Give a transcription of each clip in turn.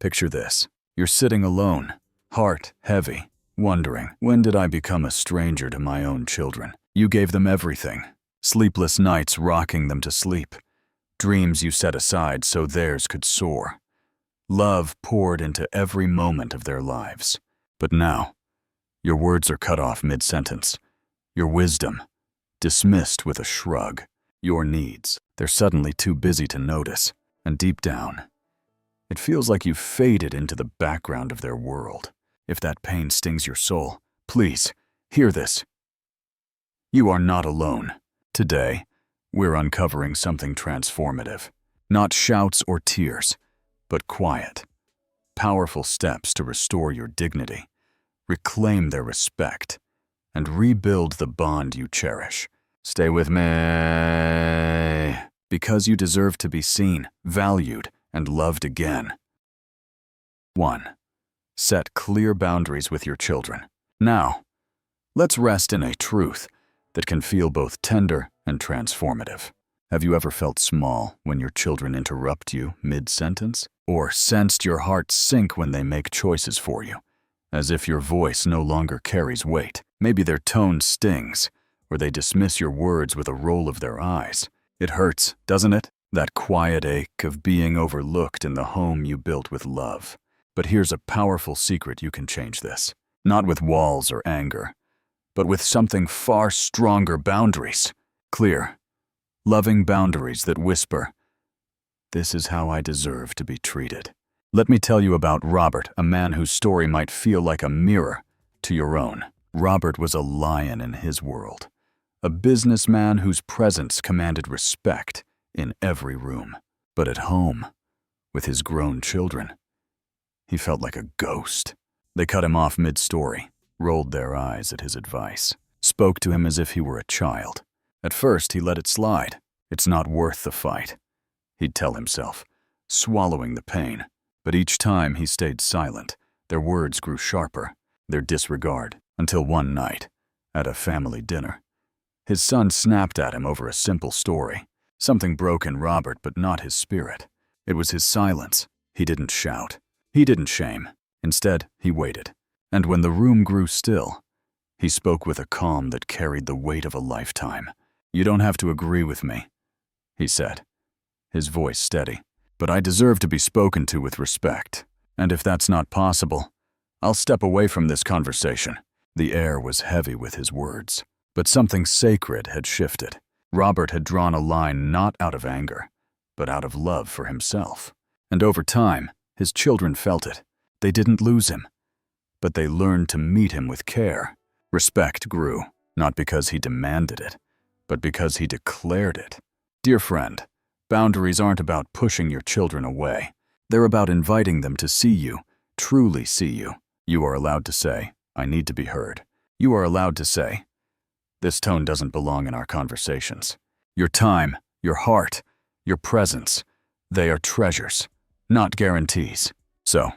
Picture this. You're sitting alone, heart heavy, wondering, when did I become a stranger to my own children? You gave them everything. Sleepless nights rocking them to sleep. Dreams you set aside so theirs could soar. Love poured into every moment of their lives. But now, your words are cut off mid-sentence. Your wisdom, dismissed with a shrug. Your needs, they're suddenly too busy to notice. And deep down, it feels like you've faded into the background of their world. If that pain stings your soul, please, hear this. You are not alone. Today, we're uncovering something transformative. Not shouts or tears, but quiet, powerful steps to restore your dignity, reclaim their respect, and rebuild the bond you cherish. Stay with me, because you deserve to be seen, valued, and loved again. 1. Set clear boundaries with your children. Now, let's rest in a truth that can feel both tender and transformative. Have you ever felt small when your children interrupt you mid-sentence? Or sensed your heart sink when they make choices for you, as if your voice no longer carries weight? Maybe their tone stings, or they dismiss your words with a roll of their eyes. It hurts, doesn't it? That quiet ache of being overlooked in the home you built with love. But here's a powerful secret: you can change this. Not with walls or anger, but with something far stronger: boundaries. Clear, loving boundaries that whisper, "This is how I deserve to be treated." Let me tell you about Robert, a man whose story might feel like a mirror to your own. Robert was a lion in his world, a businessman whose presence commanded respect in every room. But at home, with his grown children, he felt like a ghost. They cut him off mid-story, rolled their eyes at his advice, spoke to him as if he were a child. At first, he let it slide. It's not worth the fight, he'd tell himself, swallowing the pain. But each time he stayed silent, their words grew sharper, their disregard, until one night, at a family dinner, his son snapped at him over a simple story. Something broke in Robert, but not his spirit. It was his silence. He didn't shout. He didn't shame. Instead, he waited. And when the room grew still, he spoke with a calm that carried the weight of a lifetime. "You don't have to agree with me," he said, his voice steady. "But I deserve to be spoken to with respect. And if that's not possible, I'll step away from this conversation." The air was heavy with his words, but something sacred had shifted. Robert had drawn a line not out of anger, but out of love for himself. And over time, his children felt it. They didn't lose him, but they learned to meet him with care. Respect grew, not because he demanded it, but because he declared it. Dear friend, boundaries aren't about pushing your children away. They're about inviting them to see you, truly see you. You are allowed to say, "I need to be heard." You are allowed to say, "This tone doesn't belong in our conversations." Your time, your heart, your presence, they are treasures, not guarantees. So,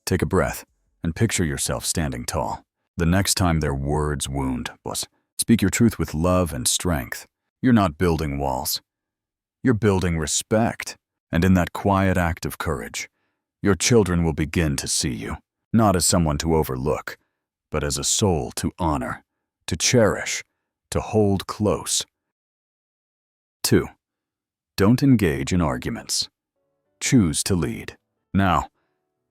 take a breath and picture yourself standing tall. The next time their words wound, speak your truth with love and strength. You're not building walls. You're building respect. And in that quiet act of courage, your children will begin to see you, not as someone to overlook, but as a soul to honor, to cherish, to hold close. 2. Don't engage in arguments. Choose to lead. Now,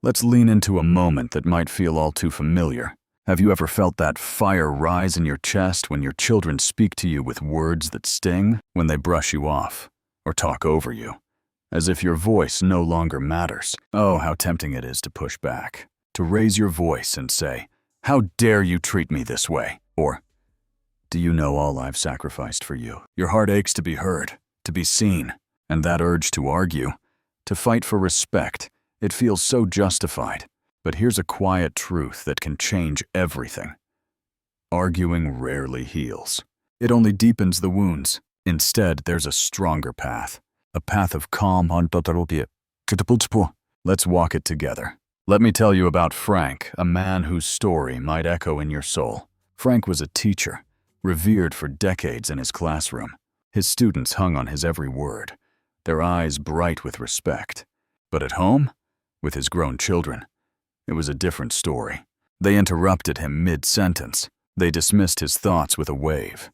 let's lean into a moment that might feel all too familiar. Have you ever felt that fire rise in your chest when your children speak to you with words that sting? When they brush you off or talk over you, as if your voice no longer matters? Oh, how tempting it is to push back, to raise your voice and say, "How dare you treat me this way?" Or, "Do you know all I've sacrificed for you?" Your heart aches to be heard, to be seen, and that urge to argue, to fight for respect, it feels so justified. But here's a quiet truth that can change everything. Arguing rarely heals. It only deepens the wounds. Instead, there's a stronger path, a path of calm. Let's walk it together. Let me tell you about Frank, a man whose story might echo in your soul. Frank was a teacher, revered for decades in his classroom. His students hung on his every word, their eyes bright with respect. But at home, With his grown children, it was a different story. They interrupted him mid-sentence. They dismissed his thoughts with a wave,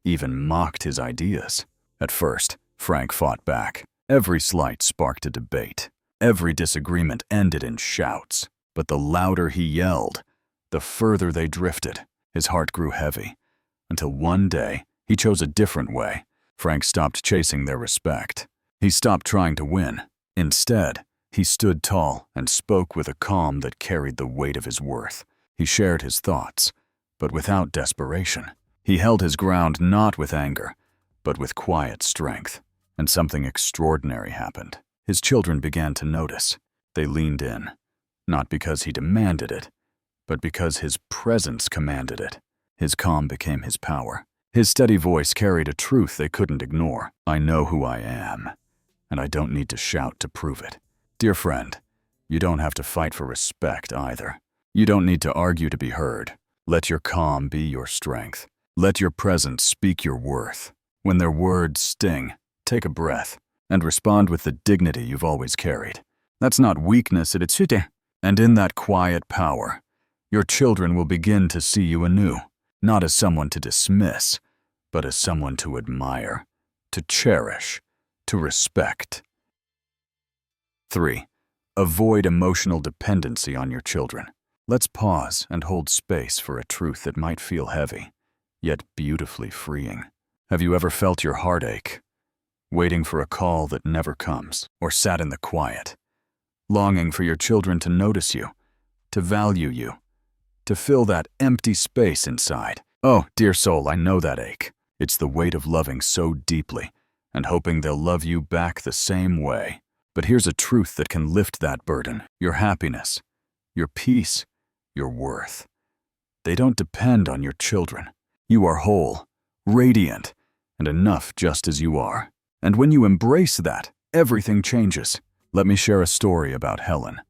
even mocked his ideas. At first, Frank fought back. Every slight sparked a debate. Every disagreement ended in shouts. But the louder he yelled, the further they drifted. His heart grew heavy, until one day he chose a different way. Frank stopped chasing their respect. He stopped trying to win. Instead, he stood tall and spoke with a calm that carried the weight of his worth. He shared his thoughts, but without desperation. He held his ground not with anger, but with quiet strength. And something extraordinary happened. His children began to notice. They leaned in, not because he demanded it, but because his presence commanded it. His calm became his power. His steady voice carried a truth they couldn't ignore. I know who I am, and I don't need to shout to prove it. Dear friend, you don't have to fight for respect either. You don't need to argue to be heard. Let your calm be your strength. Let your presence speak your worth. When their words sting, take a breath and respond with the dignity you've always carried. That's not weakness, it's ute. And in that quiet power, your children will begin to see you anew, not as someone to dismiss, but as someone to admire, to cherish, to respect. 3. Avoid emotional dependency on your children. Let's pause and hold space for a truth that might feel heavy, yet beautifully freeing. Have you ever felt your heart ache, waiting for a call that never comes, or sat in the quiet, longing for your children to notice you, to value you, to fill that empty space inside? Oh, dear soul, I know that ache. It's the weight of loving so deeply and hoping they'll love you back the same way. But here's a truth that can lift that burden. Your happiness, your peace, your worth. They don't depend on your children. You are whole, radiant, and enough just as you are. And when you embrace that, everything changes. Let me share a story about Helen,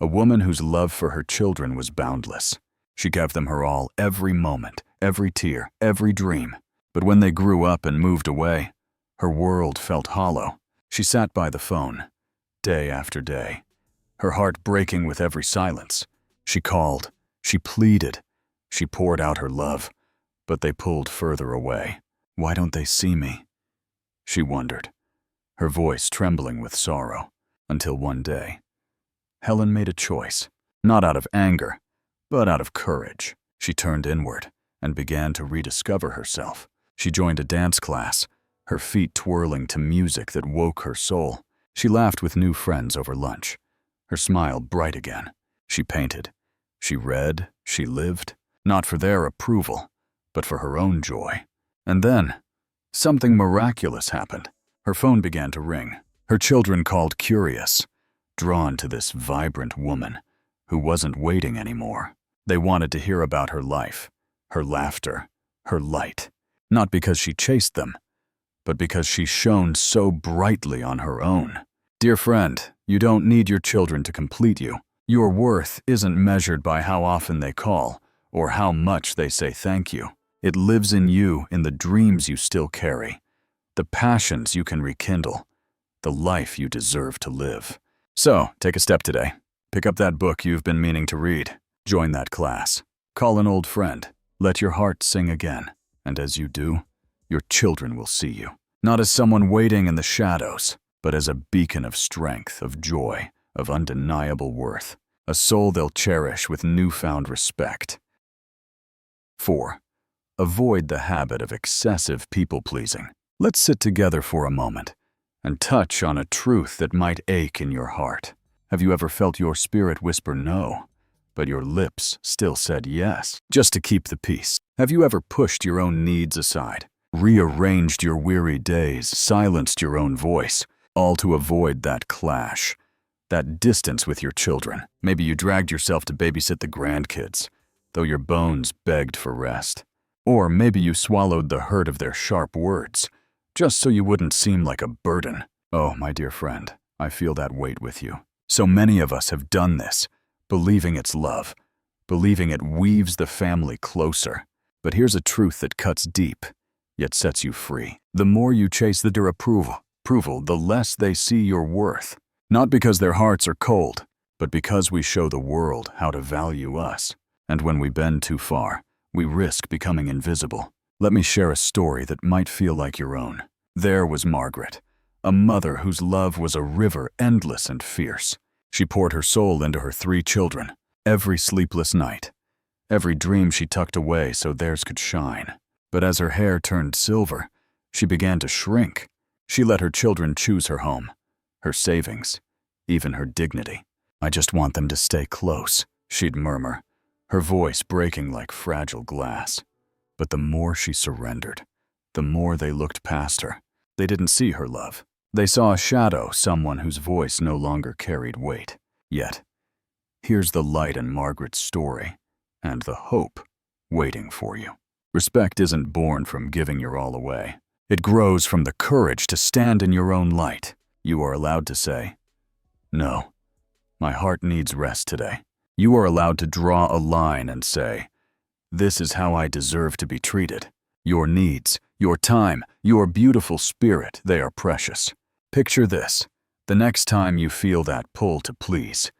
a woman whose love for her children was boundless. She gave them her all every moment, every tear, every dream. But when they grew up and moved away, her world felt hollow. She sat by the phone, day after day, her heart breaking with every silence. She called, she pleaded, she poured out her love, but they pulled further away. Why don't they see me? She wondered, her voice trembling with sorrow, until one day, Helen made a choice, not out of anger, but out of courage. She turned inward and began to rediscover herself. She joined a dance class, her feet twirling to music that woke her soul. She laughed with new friends over lunch, her smile bright again. She painted, she read, she lived, not for their approval, but for her own joy. And then, something miraculous happened. Her phone began to ring. Her children called curious, drawn to this vibrant woman who wasn't waiting anymore. They wanted to hear about her life, her laughter, her light, not because she chased them, but because she shone so brightly on her own. Dear friend, you don't need your children to complete you. Your worth isn't measured by how often they call or how much they say thank you. It lives in you, in the dreams you still carry, the passions you can rekindle, the life you deserve to live. So, take a step today. Pick up that book you've been meaning to read. Join that class. Call an old friend. Let your heart sing again. And as you do, your children will see you, not as someone waiting in the shadows, but as a beacon of strength, of joy, of undeniable worth, a soul they'll cherish with newfound respect. 4. Avoid the habit of excessive people-pleasing. Let's sit together for a moment and touch on a truth that might ache in your heart. Have you ever felt your spirit whisper no, but your lips still said yes, just to keep the peace? Have you ever pushed your own needs aside, rearranged your weary days, silenced your own voice, all to avoid that clash, that distance with your children? Maybe you dragged yourself to babysit the grandkids, though your bones begged for rest. Or maybe you swallowed the hurt of their sharp words, just so you wouldn't seem like a burden. Oh, my dear friend, I feel that weight with you. So many of us have done this, believing it's love, believing it weaves the family closer. But here's a truth that cuts deep, yet sets you free. The more you chase their approval, the less they see your worth. Not because their hearts are cold, but because we show the world how to value us. And when we bend too far, we risk becoming invisible. Let me share a story that might feel like your own. There was Margaret, a mother whose love was a river endless and fierce. She poured her soul into her 3 children, every sleepless night, every dream she tucked away so theirs could shine. But as her hair turned silver, she began to shrink. She let her children choose her home, her savings, even her dignity. "I just want them to stay close," she'd murmur, her voice breaking like fragile glass. But the more she surrendered, the more they looked past her. They didn't see her love. They saw a shadow, someone whose voice no longer carried weight. Yet, here's the light in Margaret's story, and the hope waiting for you. Respect isn't born from giving your all away. It grows from the courage to stand in your own light. You are allowed to say, "No, my heart needs rest today." You are allowed to draw a line and say, "This is how I deserve to be treated." Your needs, your time, your beautiful spirit, they are precious. Picture this. The next time you feel that pull to please,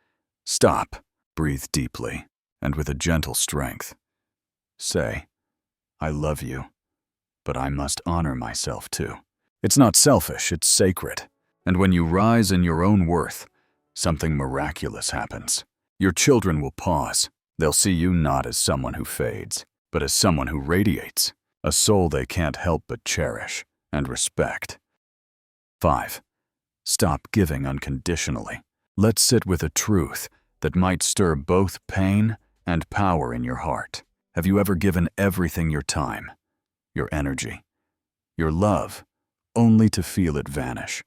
stop, breathe deeply, and with a gentle strength, say, "I love you, but I must honor myself too." It's not selfish, it's sacred. And when you rise in your own worth, something miraculous happens. Your children will pause. They'll see you not as someone who fades, but as someone who radiates, a soul they can't help but cherish and respect. 5. Stop giving unconditionally. Let's sit with a truth that might stir both pain and power in your heart. Have you ever given everything, your time, your energy, your love, only to feel it vanish?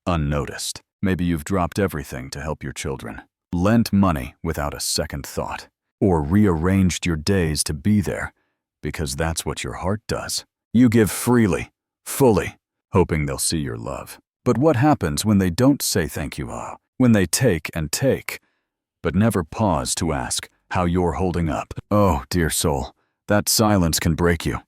Unnoticed. Maybe you've dropped everything to help your children, lent money without a second thought, or rearranged your days to be there because that's what your heart does. You give freely, fully, hoping they'll see your love. But what happens when they don't say thank you? When they take and take, but never pause to ask how you're holding up? Oh, dear soul, that silence can break you.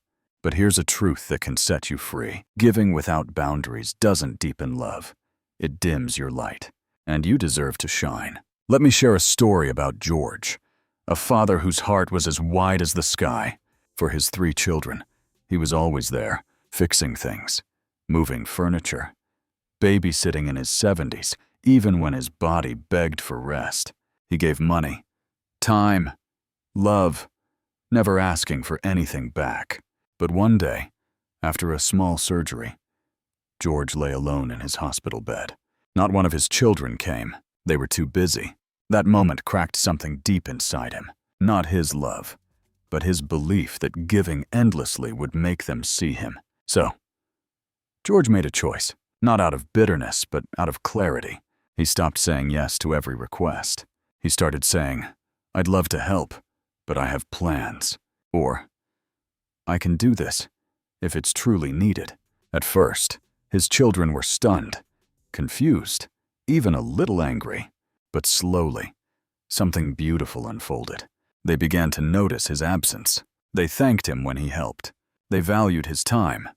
But here's a truth that can set you free. Giving without boundaries doesn't deepen love. It dims your light, and you deserve to shine. Let me share a story about George, a father whose heart was as wide as the sky. For his 3 children, he was always there, fixing things, moving furniture, babysitting in his 70s, even when his body begged for rest. He gave money, time, love, never asking for anything back. But one day, after a small surgery, George lay alone in his hospital bed. Not one of his children came. They were too busy. That moment cracked something deep inside him. Not his love, but his belief that giving endlessly would make them see him. So, George made a choice, not out of bitterness, but out of clarity. He stopped saying yes to every request. He started saying, "I'd love to help, but I have plans." Or, "I can do this if it's truly needed." At first, his children were stunned, confused, even a little angry. But slowly, something beautiful unfolded. They began to notice his absence. They thanked him when he helped. They valued his time,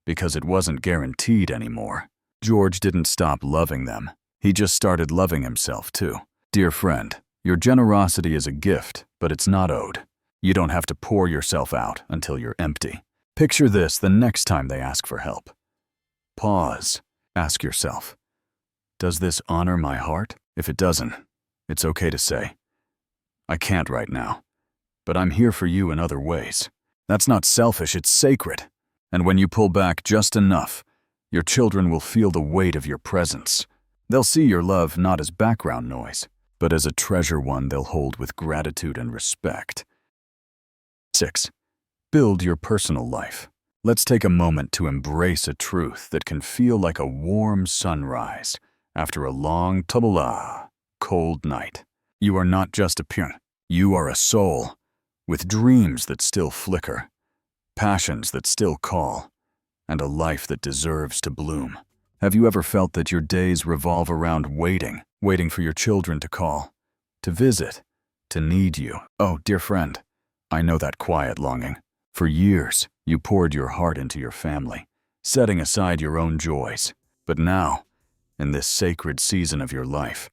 because it wasn't guaranteed anymore. George didn't stop loving them. He just started loving himself too. Dear friend, your generosity is a gift, but it's not owed. You don't have to pour yourself out until you're empty. Picture this the next time they ask for help. Pause. Ask yourself, does this honor my heart? If it doesn't, it's okay to say, "I can't right now, but I'm here for you in other ways." That's not selfish, it's sacred. And when you pull back just enough, your children will feel the weight of your presence. They'll see your love not as background noise, but as a treasure one they'll hold with gratitude and respect. 6. Build your personal life. Let's take a moment to embrace a truth that can feel like a warm sunrise after a long, cold night. You are not just a peon. You are a soul with dreams that still flicker, passions that still call, and a life that deserves to bloom. Have you ever felt that your days revolve around waiting for your children to call, to visit, to need you? Oh, dear friend, I know that quiet longing. For years, you poured your heart into your family, setting aside your own joys. But now, in this sacred season of your life,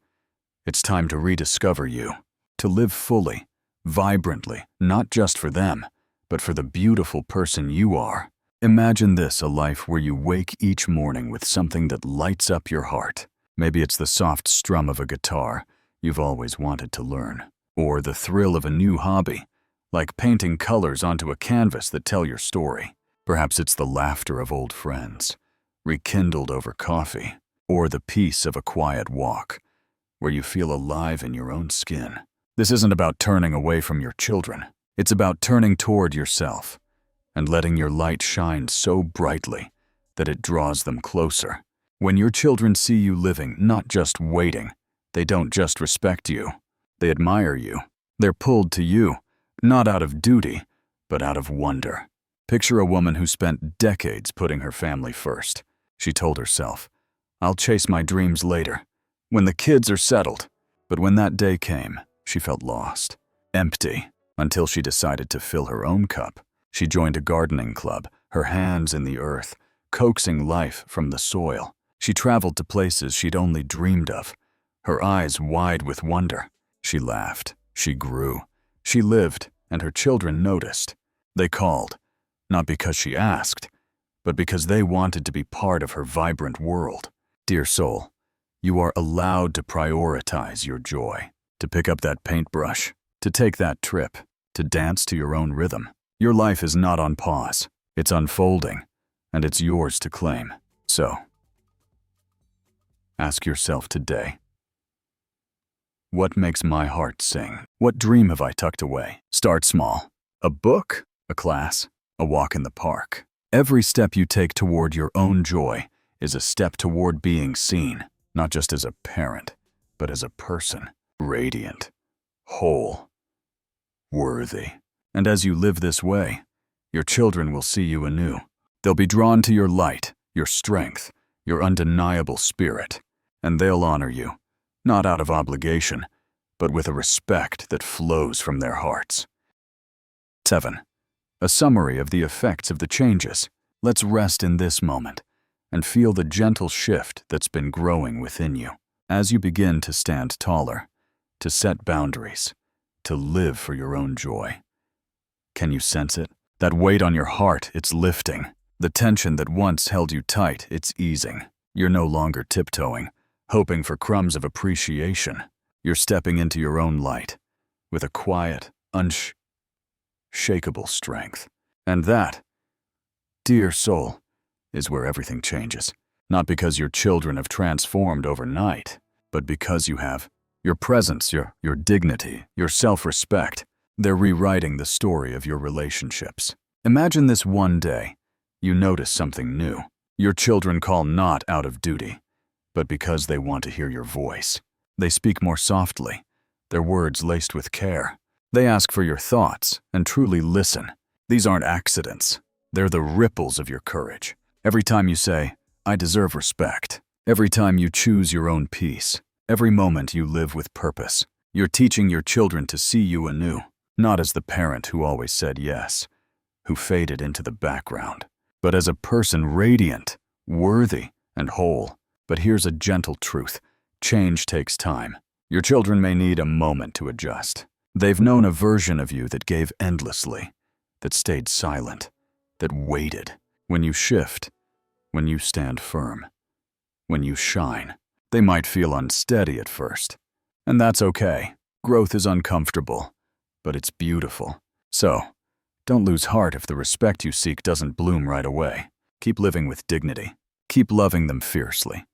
It's time to rediscover you, to live fully, vibrantly, not just for them, but for the beautiful person you are. Imagine this, a life where you wake each morning with something that lights up your heart. Maybe it's the soft strum of a guitar you've always wanted to learn, or the thrill of a new hobby, like painting colors onto a canvas that tell your story. Perhaps it's the laughter of old friends, rekindled over coffee, or the peace of a quiet walk, where you feel alive in your own skin. This isn't about turning away from your children. It's about turning toward yourself and letting your light shine so brightly that it draws them closer. When your children see you living, not just waiting, they don't just respect you. They admire you. They're pulled to you, not out of duty, but out of wonder. Picture a woman who spent decades putting her family first. She told herself, "I'll chase my dreams later, when the kids are settled." But when that day came, she felt lost, empty, until she decided to fill her own cup. She joined a gardening club, her hands in the earth, coaxing life from the soil. She traveled to places she'd only dreamed of, her eyes wide with wonder. She laughed, she grew, she lived, and her children noticed. They called, not because she asked, but because they wanted to be part of her vibrant world. Dear soul, you are allowed to prioritize your joy, to pick up that paintbrush, to take that trip, to dance to your own rhythm. Your life is not on pause. It's unfolding, and it's yours to claim. So, ask yourself today, what makes my heart sing? What dream have I tucked away? Start small. A book, a class, a walk in the park. Every step you take toward your own joy is a step toward being seen, not just as a parent, but as a person, radiant, whole, worthy. And as you live this way, your children will see you anew. They'll be drawn to your light, your strength, your undeniable spirit, and they'll honor you, not out of obligation, but with a respect that flows from their hearts. 7. A summary of the effects of the changes. Let's rest in this moment and feel the gentle shift that's been growing within you. As you begin to stand taller, to set boundaries, to live for your own joy. Can you sense it? That weight on your heart, it's lifting. The tension that once held you tight, it's easing. You're no longer tiptoeing, hoping for crumbs of appreciation. You're stepping into your own light with a quiet, unshakable strength. And that, dear soul, is where everything changes. Not because your children have transformed overnight, but because you have your presence, your dignity, your self-respect. They're rewriting the story of your relationships. Imagine this one day, you notice something new. Your children call not out of duty, but because they want to hear your voice. They speak more softly, their words laced with care. They ask for your thoughts and truly listen. These aren't accidents. They're the ripples of your courage. Every time you say, "I deserve respect," every time you choose your own peace, every moment you live with purpose, you're teaching your children to see you anew. Not as the parent who always said yes, who faded into the background, but as a person radiant, worthy, and whole. But here's a gentle truth. Change takes time. Your children may need a moment to adjust. They've known a version of you that gave endlessly, that stayed silent, that waited. When you shift, when you stand firm, when you shine, they might feel unsteady at first. And that's okay. Growth is uncomfortable, but it's beautiful. So, don't lose heart if the respect you seek doesn't bloom right away. Keep living with dignity. Keep loving them fiercely,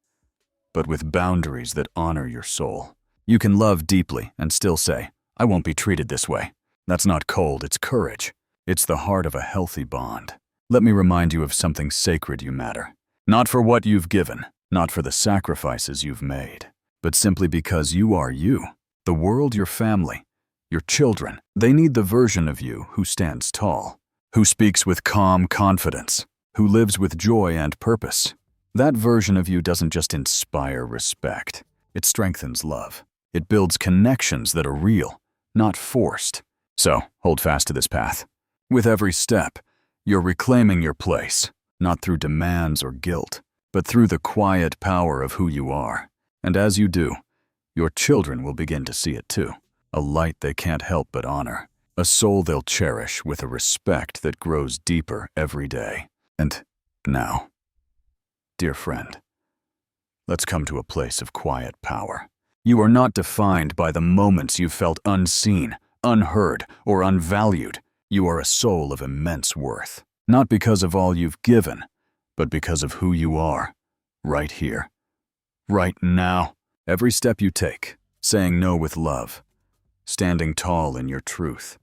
but with boundaries that honor your soul. You can love deeply and still say, "I won't be treated this way." That's not cold, it's courage. It's the heart of a healthy bond. Let me remind you of something sacred. You matter. Not for what you've given, not for the sacrifices you've made, but simply because you are you. The world, your family, your children, they need the version of you who stands tall, who speaks with calm confidence, who lives with joy and purpose. That version of you doesn't just inspire respect. It strengthens love. It builds connections that are real, not forced. So, hold fast to this path. With every step, you're reclaiming your place, not through demands or guilt, but through the quiet power of who you are. And as you do, your children will begin to see it too. A light they can't help but honor. A soul they'll cherish with a respect that grows deeper every day. And now, dear friend, let's come to a place of quiet power. You are not defined by the moments you felt unseen, unheard, or unvalued. You are a soul of immense worth, not because of all you've given, but because of who you are, right here, right now. Every step you take, saying no with love, standing tall in your truth,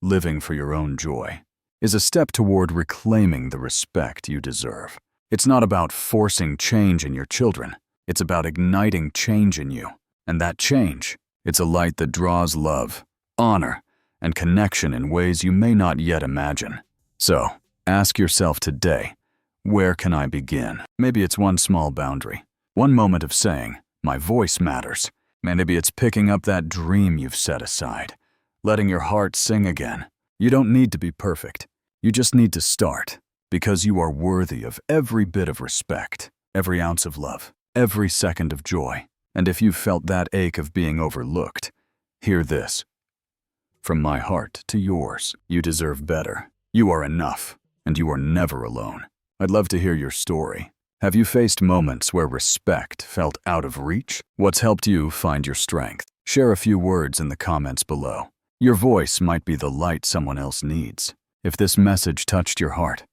living for your own joy, is a step toward reclaiming the respect you deserve. It's not about forcing change in your children. It's about igniting change in you. And that change, it's a light that draws love, honor, and connection in ways you may not yet imagine. So, ask yourself today, where can I begin? Maybe it's one small boundary, one moment of saying, my voice matters. Maybe it's picking up that dream you've set aside, letting your heart sing again. You don't need to be perfect. You just need to start, because you are worthy of every bit of respect, every ounce of love, every second of joy. And if you've felt that ache of being overlooked, hear this. From my heart to yours, you deserve better. You are enough, and you are never alone. I'd love to hear your story. Have you faced moments where respect felt out of reach? What's helped you find your strength? Share a few words in the comments below. Your voice might be the light someone else needs. If this message touched your heart,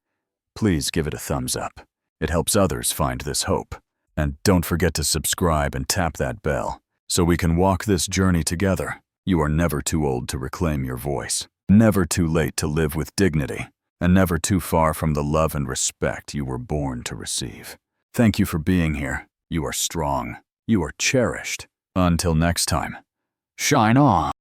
please give it a thumbs up. It helps others find this hope. And don't forget to subscribe and tap that bell so we can walk this journey together. You are never too old to reclaim your voice, never too late to live with dignity, and never too far from the love and respect you were born to receive. Thank you for being here. You are strong. You are cherished. Until next time, shine on.